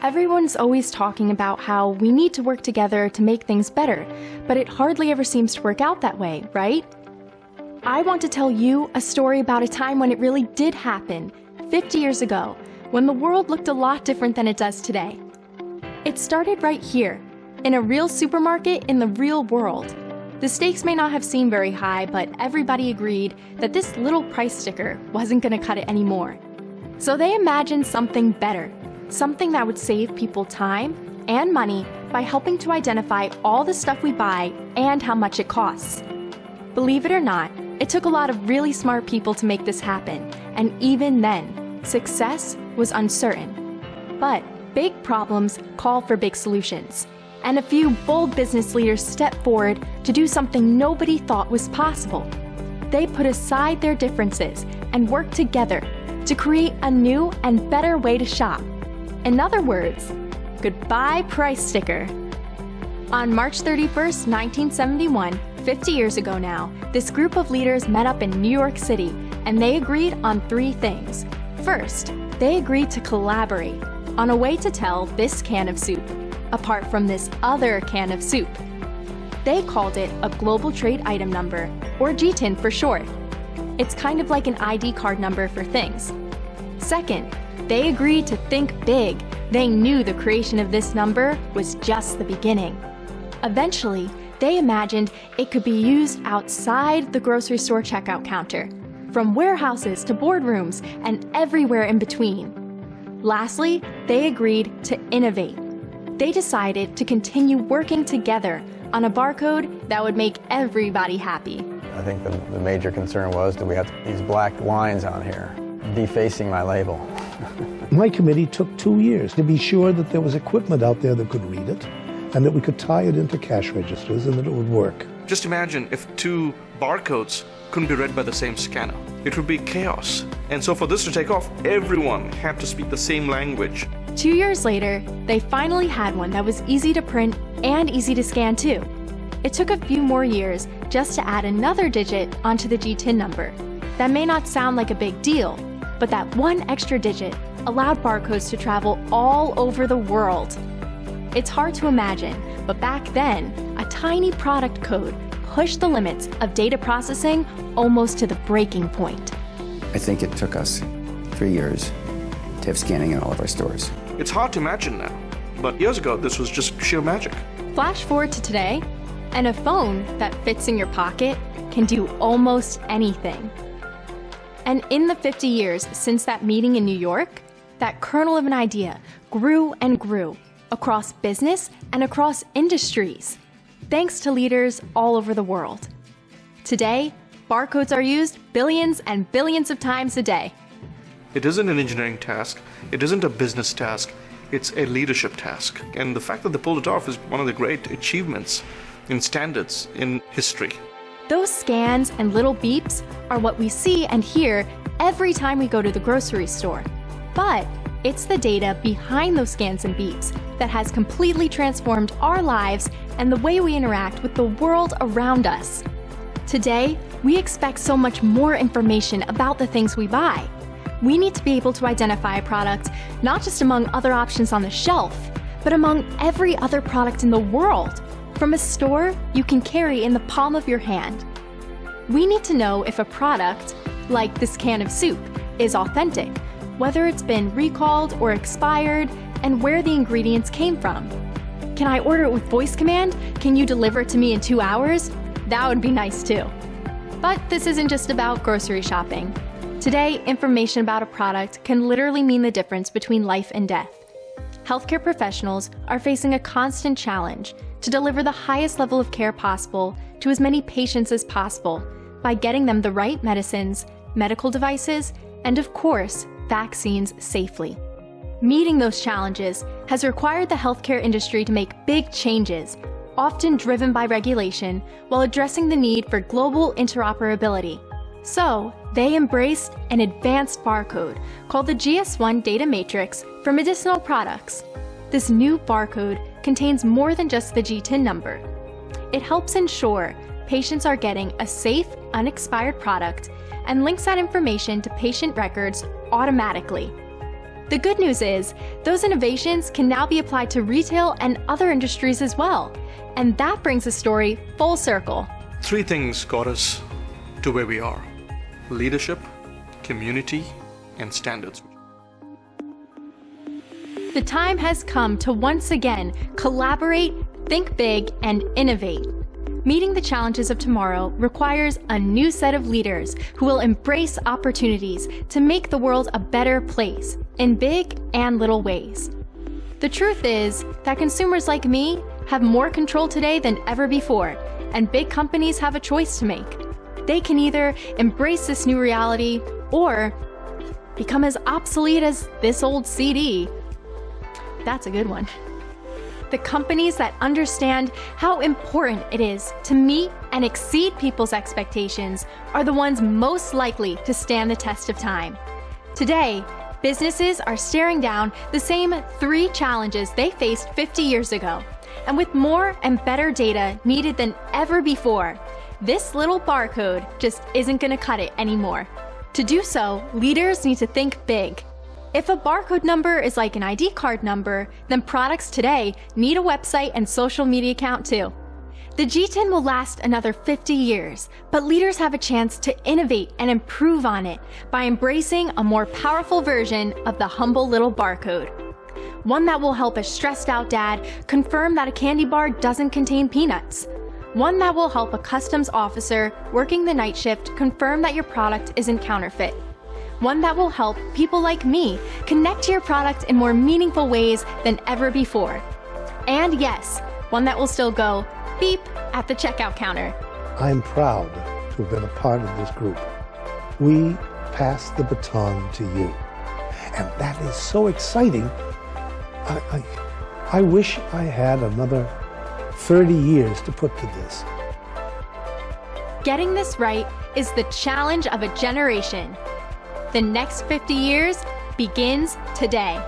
Everyone's always talking about how we need to work together to make things better, but it hardly ever seems to work out that way, right? I want to tell you a story about a time when it really did happen, 50 years ago, when the world looked a lot different than it does today. It started right here, in a real supermarket in the real world. The stakes may not have seemed very high, but everybody agreed that this little price sticker wasn't going to cut it anymore. So they imagined something better, something that would save people time and money by helping to identify all the stuff we buy and how much it costs. Believe it or not, it took a lot of really smart people to make this happen, and even then, success was uncertain. But big problems call for big solutions, and a few bold business leaders stepped forward to do something nobody thought was possible. They put aside their differences and worked together to create a new and better way to shop. In other words, goodbye price sticker. On March 31st, 1971, 50 years ago now, this group of leaders met up in New York City, and they agreed on 3 things. First, they agreed to collaborate on a way to tell this can of soup apart from this other can of soup. They called it a Global Trade Item Number, or GTIN for short. It's kind of like an ID card number for things. Second, they agreed to think big. They knew the creation of this number was just the beginning. Eventually, they imagined it could be used outside the grocery store checkout counter, from warehouses to boardrooms and everywhere in between. Lastly, they agreed to innovate. They decided to continue working together on a barcode that would make everybody happy. I think the major concern was that we had these black lines on here, defacing my label. My committee took 2 years to be sure that there was equipment out there that could read it, and that we could tie it into cash registers and that it would work. Just imagine if 2 barcodes couldn't be read by the same scanner. It would be chaos. And so for this to take off, everyone had to speak the same language. 2 years later, they finally had one that was easy to print and easy to scan too. It took a few more years just to add another digit onto the GTIN number. That may not sound like a big deal, but that one extra digit allowed barcodes to travel all over the world. It's hard to imagine, but back then, a tiny product code pushed the limits of data processing almost to the breaking point. I think it took us 3 years to have scanning in all of our stores. It's hard to imagine now, but years ago, this was just sheer magic. Flash forward to today, and a phone that fits in your pocket can do almost anything. And in the 50 years since that meeting in New York, that kernel of an idea grew and grew across business and across industries, thanks to leaders all over the world. Today, barcodes are used billions and billions of times a day. It isn't an engineering task, it isn't a business task, it's a leadership task. And the fact that they pulled it off is one of the great achievements in standards in history. Those scans and little beeps are what we see and hear every time we go to the grocery store. But it's the data behind those scans and beeps that has completely transformed our lives and the way we interact with the world around us. Today, we expect so much more information about the things we buy. We need to be able to identify a product not just among other options on the shelf, but among every other product in the world, from a store you can carry in the palm of your hand. We need to know if a product, like this can of soup, is authentic, whether it's been recalled or expired, and where the ingredients came from. Can I order it with voice command? Can you deliver it to me in 2 hours? That would be nice too. But this isn't just about grocery shopping. Today, information about a product can literally mean the difference between life and death. Healthcare professionals are facing a constant challenge to deliver the highest level of care possible to as many patients as possible by getting them the right medicines, medical devices, and of course, vaccines safely. Meeting those challenges has required the healthcare industry to make big changes, often driven by regulation, while addressing the need for global interoperability. So, they embraced an advanced barcode called the GS1 Data Matrix for medicinal products. This new barcode contains more than just the GTIN number. It helps ensure patients are getting a safe, unexpired product and links that information to patient records automatically. The good news is, those innovations can now be applied to retail and other industries as well. And that brings the story full circle. 3 things got us to where we are: leadership, community, and standards. The time has come to once again collaborate, think big, and innovate. Meeting the challenges of tomorrow requires a new set of leaders who will embrace opportunities to make the world a better place in big and little ways. The truth is that consumers like me have more control today than ever before, and big companies have a choice to make. They can either embrace this new reality or become as obsolete as this old CD. That's a good one. The companies that understand how important it is to meet and exceed people's expectations are the ones most likely to stand the test of time. Today, businesses are staring down the same 3 challenges they faced 50 years ago. And with more and better data needed than ever before, this little barcode just isn't going to cut it anymore. To do so, leaders need to think big. If a barcode number is like an ID card number, then products today need a website and social media account too. The GTIN will last another 50 years, but leaders have a chance to innovate and improve on it by embracing a more powerful version of the humble little barcode. One that will help a stressed out dad confirm that a candy bar doesn't contain peanuts. One that will help a customs officer working the night shift confirm that your product isn't counterfeit. One that will help people like me connect to your product in more meaningful ways than ever before. And yes, one that will still go beep at the checkout counter. I'm proud to have been a part of this group. We pass the baton to you. And that is so exciting. I wish I had another 30 years to put to this. Getting this right is the challenge of a generation. The next 50 years begins today.